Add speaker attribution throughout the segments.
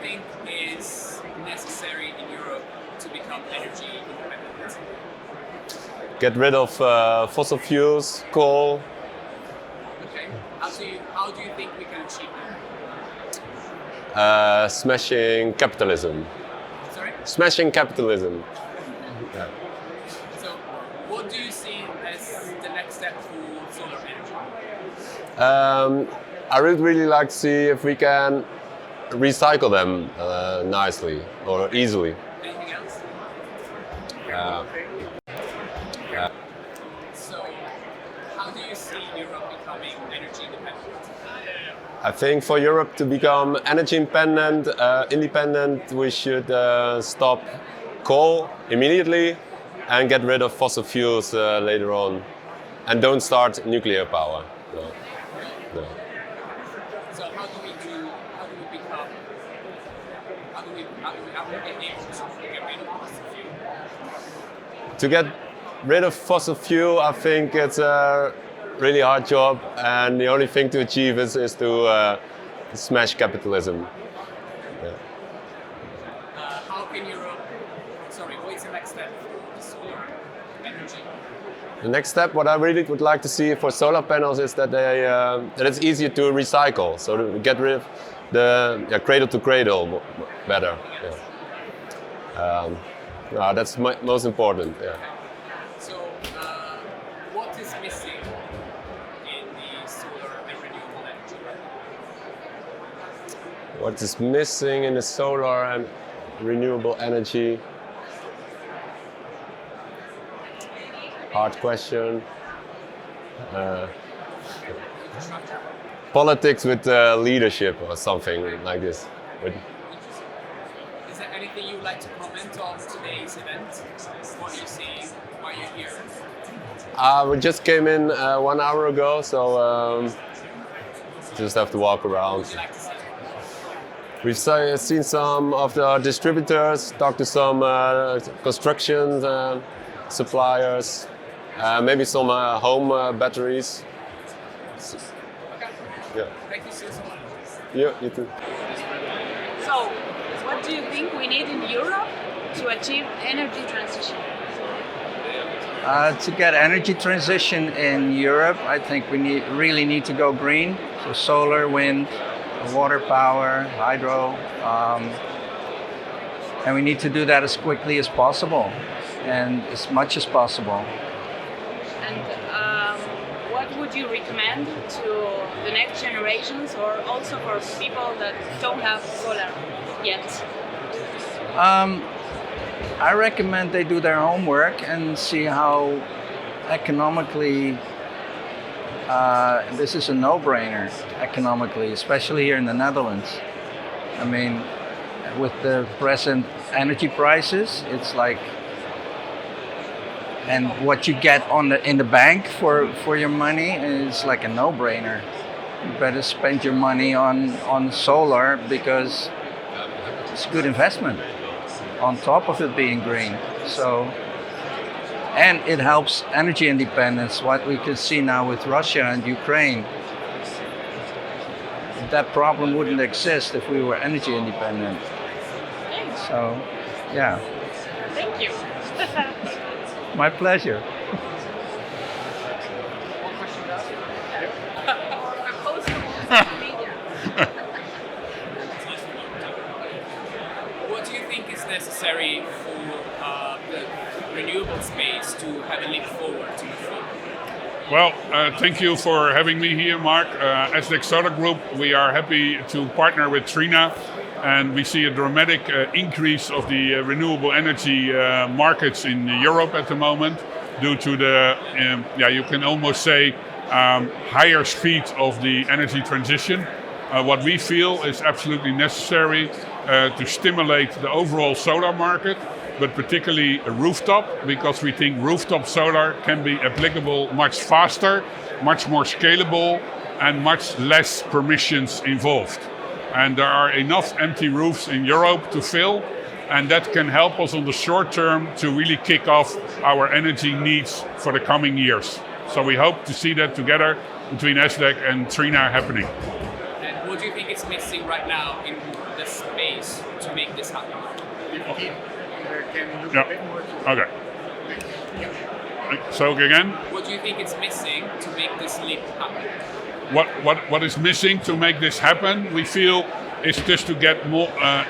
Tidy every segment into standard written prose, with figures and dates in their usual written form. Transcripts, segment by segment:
Speaker 1: think is necessary in Europe to become energy independent?
Speaker 2: Get rid of fossil fuels, coal.
Speaker 1: Okay. How do you think we can achieve that?
Speaker 2: Smashing capitalism.
Speaker 1: Sorry?
Speaker 2: Smashing capitalism. Yeah.
Speaker 1: So, what do you see as the next step for solar energy?
Speaker 2: I would really like to see if we can recycle them nicely or easily.
Speaker 1: Anything else?
Speaker 2: Uh,
Speaker 1: So, how do you see Europe becoming energy independent?
Speaker 2: I think for Europe to become energy independent, we should stop coal immediately and get rid of fossil fuels later on, and don't start nuclear power. No. No.
Speaker 1: So, how do we get able to get rid of fossil fuel?
Speaker 2: To get rid of fossil fuel, I think it's a really hard job, and the only thing to achieve is to smash capitalism. Yeah.
Speaker 1: How can Europe? Sorry, what's the next step for the solar energy?
Speaker 2: The next step, what I really would like to see for solar panels is that that it's easier to recycle, so to get rid of the cradle to cradle better. Yeah. That's most important. Yeah.
Speaker 1: So, what is missing in the solar and renewable energy right now?
Speaker 2: What is missing in the solar and renewable energy? Hard question. Politics with leadership or something like this.
Speaker 1: Is there anything you'd like to comment on today's event? What you're seeing, why you're here?
Speaker 2: We just came in 1 hour ago, so just have to walk around.
Speaker 1: What would you like to see?
Speaker 2: We've seen some of the distributors, talked to some construction suppliers, maybe some home batteries.
Speaker 1: Okay.
Speaker 2: Yeah.
Speaker 1: Thank you so much.
Speaker 2: Yeah, you too.
Speaker 3: So, what do you think we need in Europe to achieve energy transition?
Speaker 4: To get energy transition in Europe, I think we really need to go green. So solar, wind, water power, hydro, and we need to do that as quickly as possible and as much as possible.
Speaker 3: And what would you recommend to the next generations, or also for people that don't have solar yet?
Speaker 4: I recommend they do their homework and see how economically this is a no-brainer economically, especially here in the Netherlands. I mean, with the present energy prices, it's like, and what you get in the bank for your money is like a no-brainer. You better spend your money on solar because it's a good investment on top of it being green. So, and it helps energy independence, what we can see now with Russia and Ukraine. That problem wouldn't exist if we were energy independent.
Speaker 3: Thanks.
Speaker 4: So, yeah,
Speaker 3: Thank you.
Speaker 4: my pleasure.
Speaker 3: Post on social media.
Speaker 1: What do you think is necessary for the renewable space to have a leap forward to move forward?
Speaker 5: Well, thank you for having me here, Mark. As the Solar Group, we are happy to partner with Trina, and we see a dramatic increase of the renewable energy markets in Europe at the moment due to the, you can almost say, higher speed of the energy transition. What we feel is absolutely necessary to stimulate the overall solar market, but particularly a rooftop, because we think rooftop solar can be applicable much faster, much more scalable, and much less permissions involved. And there are enough empty roofs in Europe to fill, and that can help us on the short term to really kick off our energy needs for the coming years. So we hope to see that together between ESDEC and Trina happening.
Speaker 1: And what do you think is missing right now now in the space to make this happen?
Speaker 5: Yeah. Okay. So again,
Speaker 1: What do you think is missing to make this leap happen?
Speaker 5: what is missing to make this happen? We feel is just to get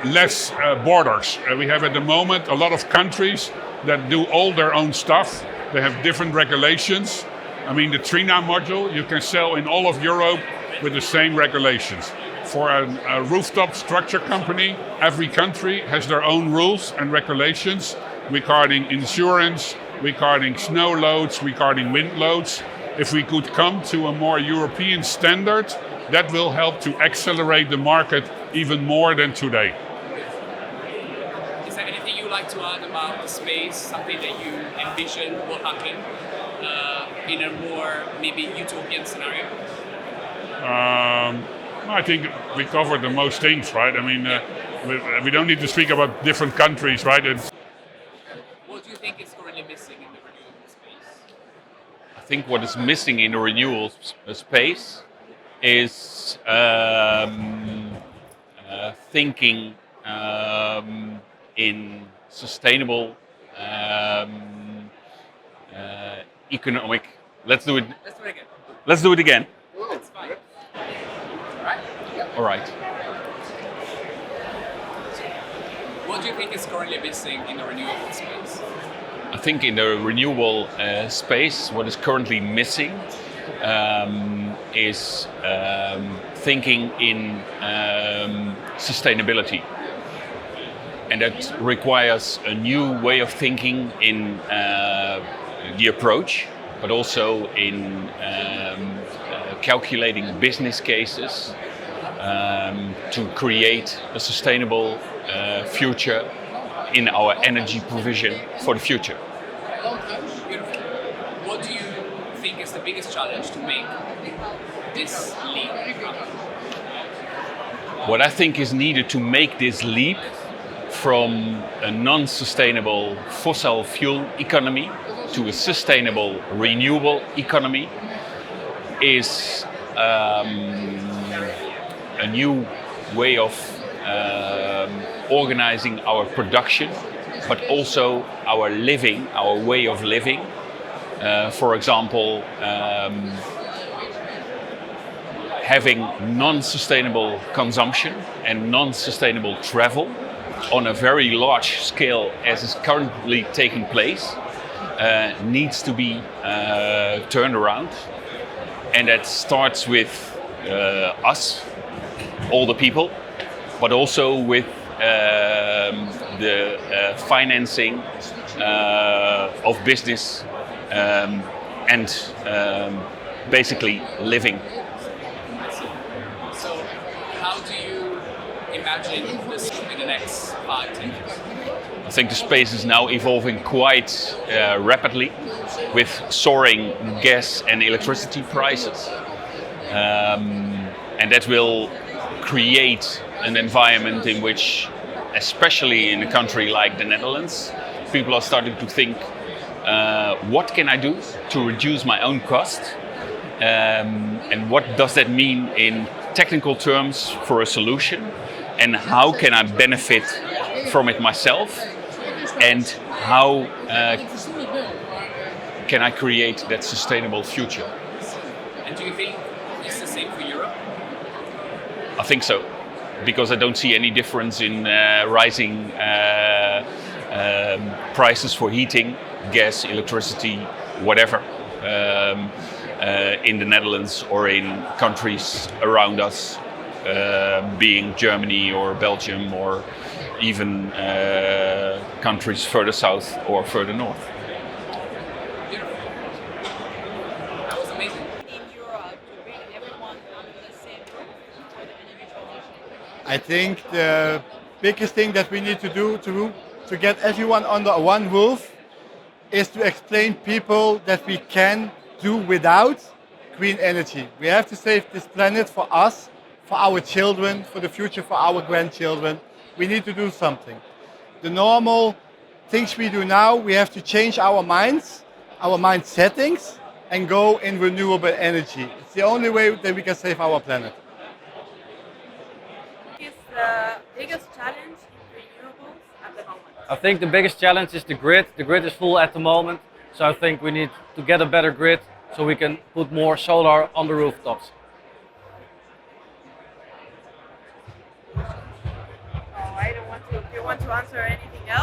Speaker 5: less borders. We have at the moment a lot of countries that do all their own stuff. They have different regulations. I mean, the Trina module you can sell in all of Europe with the same regulations. For a rooftop structure company, every country has their own rules and regulations regarding insurance, regarding snow loads, regarding wind loads. If we could come to a more European standard, that will help to accelerate the market even more than today.
Speaker 1: Is there anything you'd like to add about the space, something that you envision will happen in a more maybe utopian scenario?
Speaker 5: I think we covered the most things, right? I mean, we don't need to speak about different countries, right?
Speaker 1: What do you think is currently missing in the renewable space?
Speaker 6: I think what is missing in the renewable space is thinking in sustainable economic. Let's do it.
Speaker 1: Let's do it again.
Speaker 6: Let's do it again.
Speaker 1: That's fine. Right?
Speaker 6: All right.
Speaker 1: What do you think is currently missing in the renewable space?
Speaker 6: I think in the renewable space, what is currently missing is thinking in sustainability. And that requires a new way of thinking in the approach, but also in calculating business cases to create a sustainable future in our energy provision for the future.
Speaker 1: Beautiful. What do you think is the biggest challenge to make this leap happen?
Speaker 6: What I think is needed to make this leap from a non-sustainable fossil fuel economy to a sustainable renewable economy is a new way of organizing our production, but also our living, our way of living. For example, having non-sustainable consumption and non-sustainable travel on a very large scale as is currently taking place needs to be turned around. And that starts with us, all the people, but also with the financing of business and basically living.
Speaker 1: So, how do you imagine this in the next 5-10 years?
Speaker 6: I think the space is now evolving quite rapidly with soaring gas and electricity prices. And that will create an environment in which, especially in a country like the Netherlands, people are starting to think, what can I do to reduce my own cost? And what does that mean in technical terms for a solution? And how can I benefit from it myself? And how can I create that sustainable future?
Speaker 1: And do you think it's the same for Europe?
Speaker 6: I think so, because I don't see any difference in rising prices for heating, gas, electricity, whatever, in the Netherlands or in countries around us, being Germany or Belgium or even countries further south or further north.
Speaker 1: Beautiful. That was amazing.
Speaker 3: In Europe to bring everyone under the same roof for the energy transition?
Speaker 7: I think the biggest thing that we need to do to get everyone under one roof is to explain people that we can do without green energy. We have to save this planet for us, for our children, for the future, for our grandchildren. We need to do something. The normal things we do now, we have to change our minds, our mind settings, and go in renewable energy. It's the only way that we can save our planet.
Speaker 3: Is the biggest challenge in renewables at the moment?
Speaker 8: I think the biggest challenge is the grid. The grid is full at the moment, so I think we need to get a better grid so we can put more solar on the rooftops.
Speaker 3: Oh, I don't want to. Do you want to answer anything?